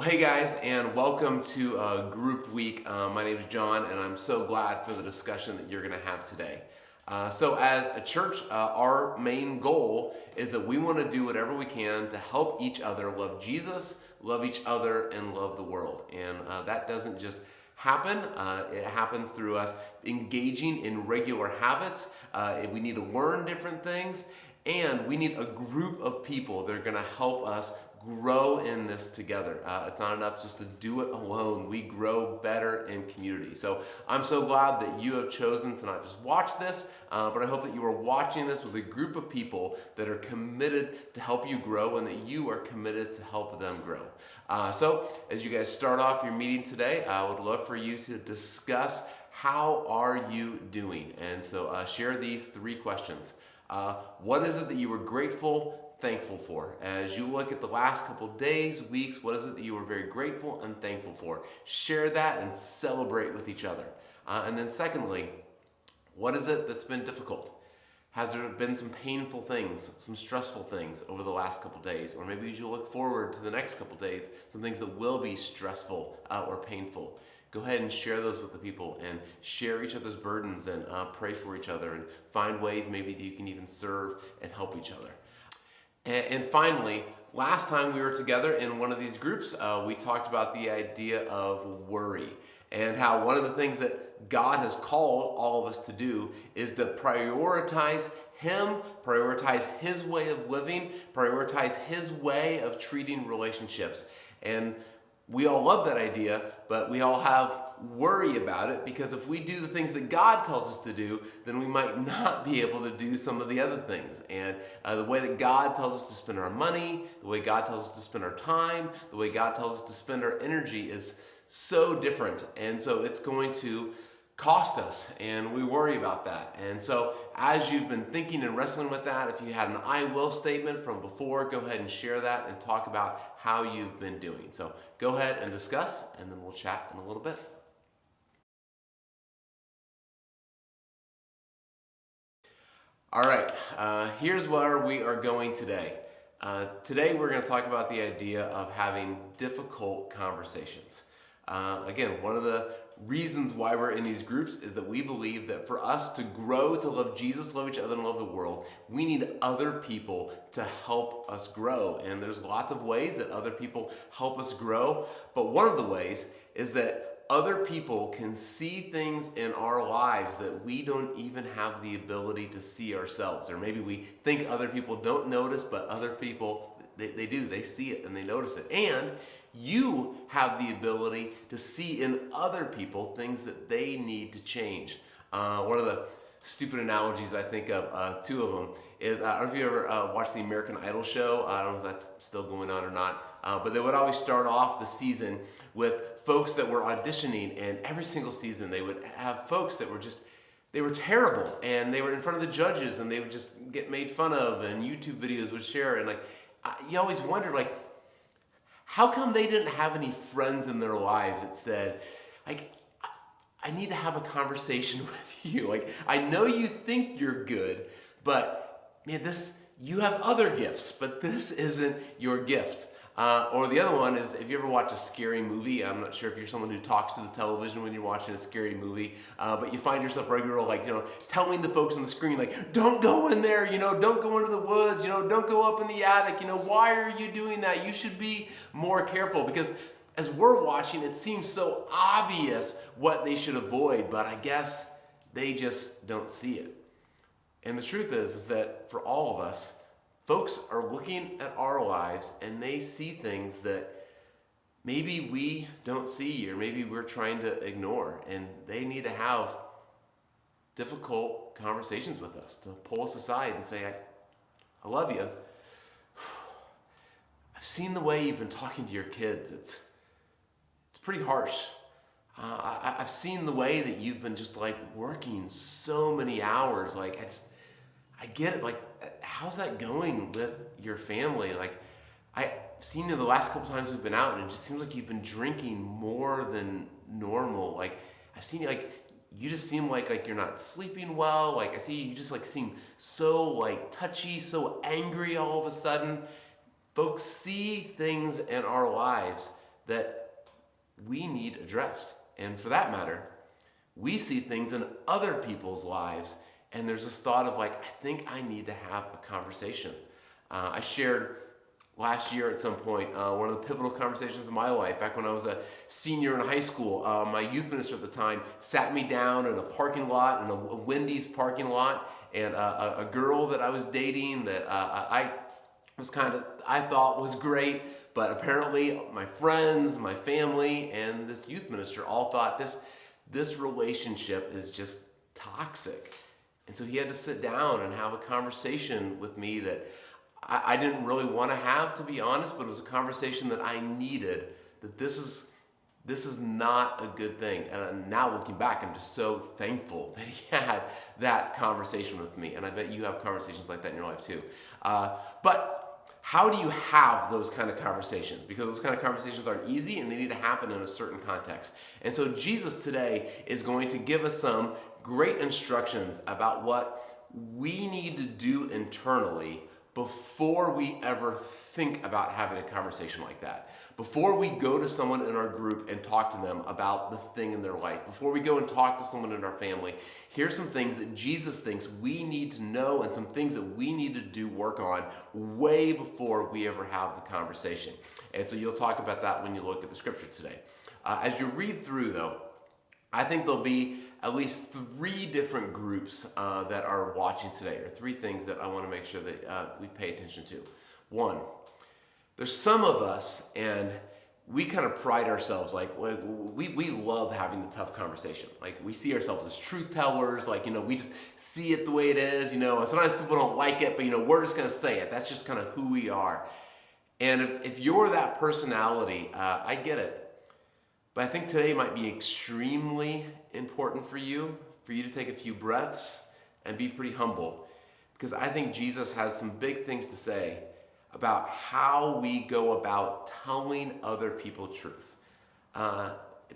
Hey guys, and welcome to Group Week. My name is John, and I'm so glad for the discussion that you're going to have today. So, as a church, our main goal is that we want to do whatever we can to help each other love Jesus, love each other, and love the world. And that doesn't just happen. It happens through us engaging in regular habits. We need to learn different things, and we need a group of people that are going to help us grow in this together. It's not enough just to do it alone. We grow better in community. So I'm so glad that you have chosen to not just watch this, but I hope that you are watching this with a group of people that are committed to help you grow and that you are committed to help them grow. So as you guys start off your meeting today, I would love for you to discuss how are you doing? And so share these three questions. What is it that you were thankful for? As you look at the last couple days, weeks, what is it that you were very grateful and thankful for? Share that and celebrate with each other. And then secondly, what is it that's been difficult? Has there been some painful things, some stressful things over the last couple days? Or maybe as you look forward to the next couple days, some things that will be stressful or painful. Go ahead and share those with the people and share each other's burdens and pray for each other and find ways maybe that you can even serve and help each other. And finally, last time we were together in one of these groups, we talked about the idea of worry and how one of the things that God has called all of us to do is to prioritize Him, prioritize His way of living, prioritize His way of treating relationships. And we all love that idea, but we all have worry about it because if we do the things that God tells us to do, then we might not be able to do some of the other things. And the way that God tells us to spend our money, the way God tells us to spend our time, the way God tells us to spend our energy is so different. And so it's going to cost us, and we worry about that. And so as you've been thinking and wrestling with that, if you had an I will statement from before, go ahead and share that and talk about how you've been doing. So go ahead and discuss, and then we'll chat in a little bit. All right, here's where we are going today. Today we're going to talk about the idea of having difficult conversations. Again, one of the reasons why we're in these groups is that we believe that for us to grow, to love Jesus, love each other, and love the world, we need other people to help us grow. And there's lots of ways that other people help us grow, but one of the ways is that other people can see things in our lives that we don't even have the ability to see ourselves. Or maybe we think other people don't notice, but other people, they do. They see it and they notice it. And you have the ability to see in other people things that they need to change. One of the stupid analogies I think of, two of them, is I don't know if you ever watched the American Idol show. I don't know if that's still going on or not, but they would always start off the season with folks that were auditioning, and every single season they would have folks that were they were terrible, and they were in front of the judges, and they would just get made fun of, and YouTube videos would share, and you always wondered, how come they didn't have any friends in their lives that said, I need to have a conversation with you. I know you think you're good, but man, you have other gifts, but this isn't your gift. Or the other one is, if you ever watch a scary movie, I'm not sure if you're someone who talks to the television when you're watching a scary movie, but you find yourself regularly, telling the folks on the screen, don't go in there, don't go into the woods, don't go up in the attic, why are you doing that? You should be more careful, because as we're watching, it seems so obvious what they should avoid, but I guess they just don't see it. And the truth is that for all of us, folks are looking at our lives and they see things that maybe we don't see, or maybe we're trying to ignore, and they need to have difficult conversations with us to pull us aside and say, I love you. I've seen the way you've been talking to your kids. It's pretty harsh. I've seen the way that you've been just working so many hours. I get it. How's that going with your family? I've seen you the last couple times we've been out, and it just seems like you've been drinking more than normal. I've seen you, you just seem like you're not sleeping well. I see you just seem so touchy, so angry all of a sudden. Folks see things in our lives that we need addressed. And for that matter, we see things in other people's lives, and there's this thought of like, I think I need to have a conversation. I shared last year at some point, one of the pivotal conversations of my life, back when I was a senior in high school. My youth minister at the time sat me down in a parking lot, in a Wendy's parking lot, and a girl that I was dating that I thought was great, but apparently my friends, my family, and this youth minister all thought this relationship is just toxic. And so he had to sit down and have a conversation with me that I didn't really want to have, to be honest, but it was a conversation that I needed, that this is not a good thing. And now looking back, I'm just so thankful that he had that conversation with me. And I bet you have conversations like that in your life too. But how do you have those kind of conversations? Because those kind of conversations aren't easy and they need to happen in a certain context. And so Jesus today is going to give us some great instructions about what we need to do internally before we ever think about having a conversation like that. Before we go to someone in our group and talk to them about the thing in their life, before we go and talk to someone in our family, here's some things that Jesus thinks we need to know and some things that we need to do work on way before we ever have the conversation. And so you'll talk about that when you look at the scripture today. As you read through though, I think there'll be at least 3 different groups that are watching today, or 3 things that I want to make sure that we pay attention to. 1, there's some of us, and we kind of pride ourselves, like we love having the tough conversation. Like we see ourselves as truth tellers, like, we just see it the way it is, and sometimes people don't like it, but we're just going to say it. That's just kind of who we are. And if you're that personality, I get it. But I think today might be extremely important for you to take a few breaths and be pretty humble. Because I think Jesus has some big things to say about how we go about telling other people truth.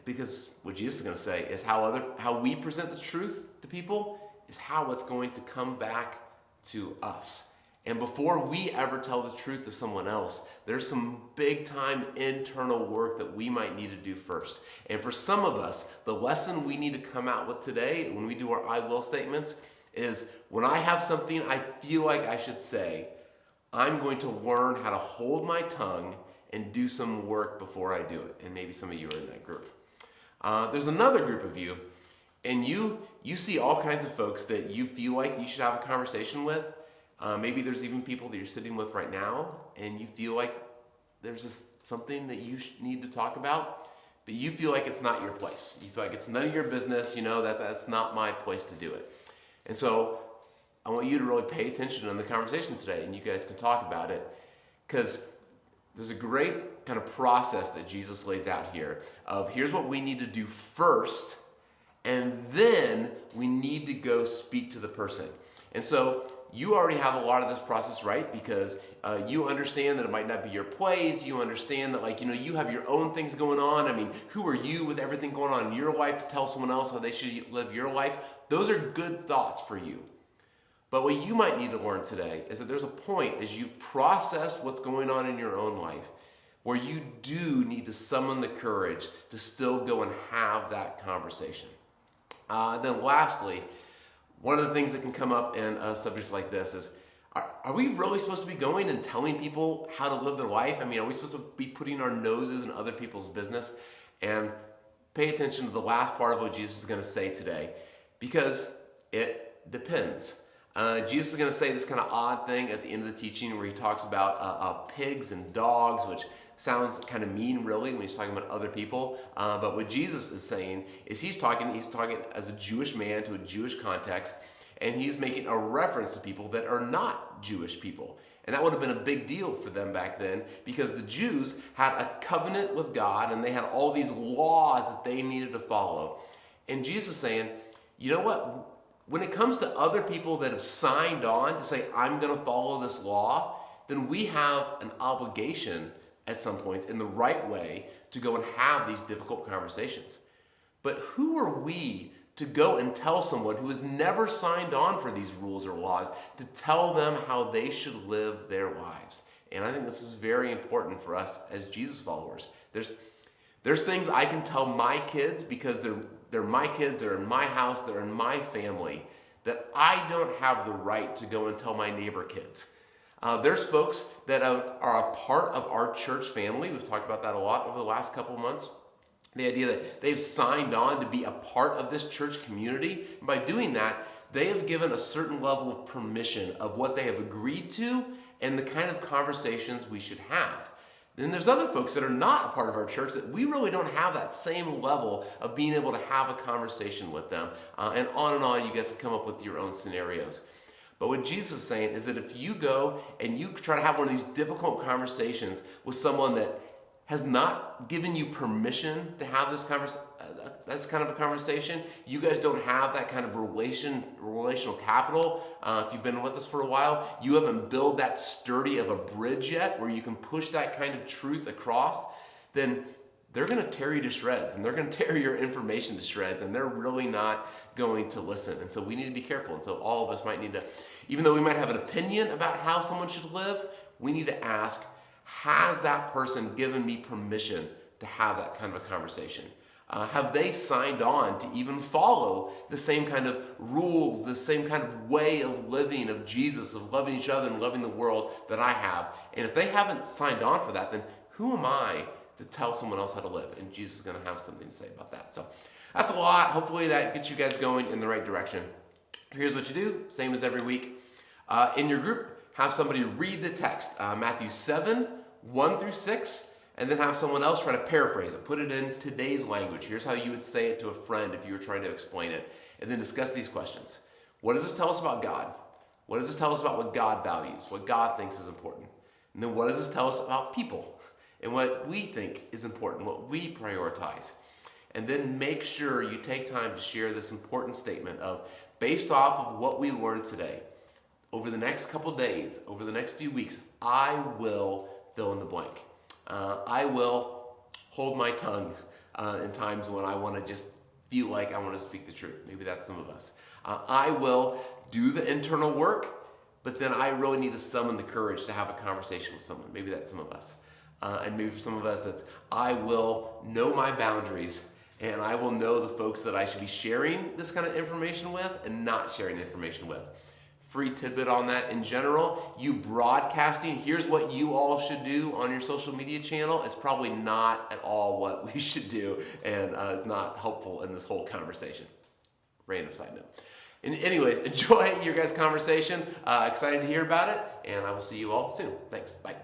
Because what Jesus is going to say is how we present the truth to people is how it's going to come back to us. And before we ever tell the truth to someone else, there's some big time internal work that we might need to do first. And for some of us, the lesson we need to come out with today when we do our I will statements is when I have something I feel like I should say, I'm going to learn how to hold my tongue and do some work before I do it. And maybe some of you are in that group. There's another group of you, and you see all kinds of folks that you feel like you should have a conversation with. Maybe there's even people that you're sitting with right now, and you feel like there's just something that you need to talk about, but you feel like it's not your place. You feel like it's none of your business, that's not my place to do it. And so I want you to really pay attention in the conversation today, and you guys can talk about it, because there's a great kind of process that Jesus lays out here of here's what we need to do first, and then we need to go speak to the person. And so you already have a lot of this process right, because you understand that it might not be your place. You understand that you have your own things going on. I mean, who are you with everything going on in your life to tell someone else how they should live your life? Those are good thoughts for you. But what you might need to learn today is that there's a point as you've processed what's going on in your own life where you do need to summon the courage to still go and have that conversation. Then lastly, one of the things that can come up in subjects like this is, are we really supposed to be going and telling people how to live their life? I mean, are we supposed to be putting our noses in other people's business? And pay attention to the last part of what Jesus is going to say today, because it depends. Jesus is going to say this kind of odd thing at the end of the teaching where he talks about pigs and dogs, which sounds kind of mean really when he's talking about other people. But what Jesus is saying is he's talking as a Jewish man to a Jewish context, and he's making a reference to people that are not Jewish people. And that would have been a big deal for them back then, because the Jews had a covenant with God and they had all these laws that they needed to follow. And Jesus is saying, you know what? When it comes to other people that have signed on to say, I'm going to follow this law, then we have an obligation at some points in the right way to go and have these difficult conversations. But who are we to go and tell someone who has never signed on for these rules or laws to tell them how they should live their lives? And I think this is very important for us as Jesus followers. There's things I can tell my kids because they're my kids, they're in my house, they're in my family, that I don't have the right to go and tell my neighbor kids. There's folks that are a part of our church family. We've talked about that a lot over the last couple of months. The idea that they've signed on to be a part of this church community. And by doing that, they have given a certain level of permission of what they have agreed to and the kind of conversations we should have. Then there's other folks that are not a part of our church that we really don't have that same level of being able to have a conversation with them. And on, you guys can come up with your own scenarios. But what Jesus is saying is that if you go and you try to have one of these difficult conversations with someone that has not given you permission to have this that's kind of a conversation, you guys don't have that kind of relational capital. If you've been with us for a while, you haven't built that sturdy of a bridge yet where you can push that kind of truth across, then they're going to tear you to shreds, and they're going to tear your information to shreds, and they're really not going to listen. And so we need to be careful. And so all of us might need to, even though we might have an opinion about how someone should live, we need to ask, has that person given me permission to have that kind of a conversation? Have they signed on to even follow the same kind of rules, the same kind of way of living of Jesus, of loving each other and loving the world that I have? And if they haven't signed on for that, then who am I to tell someone else how to live? And Jesus is going to have something to say about that. So that's a lot. Hopefully that gets you guys going in the right direction. Here's what you do, same as every week. In your group, have somebody read the text, Matthew 7, 1 through 6, and then have someone else try to paraphrase it, put it in today's language. Here's how you would say it to a friend if you were trying to explain it. And then discuss these questions. What does this tell us about God? What does this tell us about what God values, what God thinks is important? And then what does this tell us about people and what we think is important, what we prioritize? And then make sure you take time to share this important statement of, based off of what we learned today, over the next couple days, over the next few weeks, I will fill in the blank. I will hold my tongue in times when I want to just feel like I want to speak the truth. Maybe that's some of us. I will do the internal work, but then I really need to summon the courage to have a conversation with someone. Maybe that's some of us. And maybe for some of us, it's I will know my boundaries, and I will know the folks that I should be sharing this kind of information with and not sharing information with. Free tidbit on that in general, you broadcasting, here's what you all should do on your social media channel, is probably not at all what we should do, and is not helpful in this whole conversation. Random side note. And anyways, enjoy your guys' conversation. Excited to hear about it, and I will see you all soon. Thanks. Bye.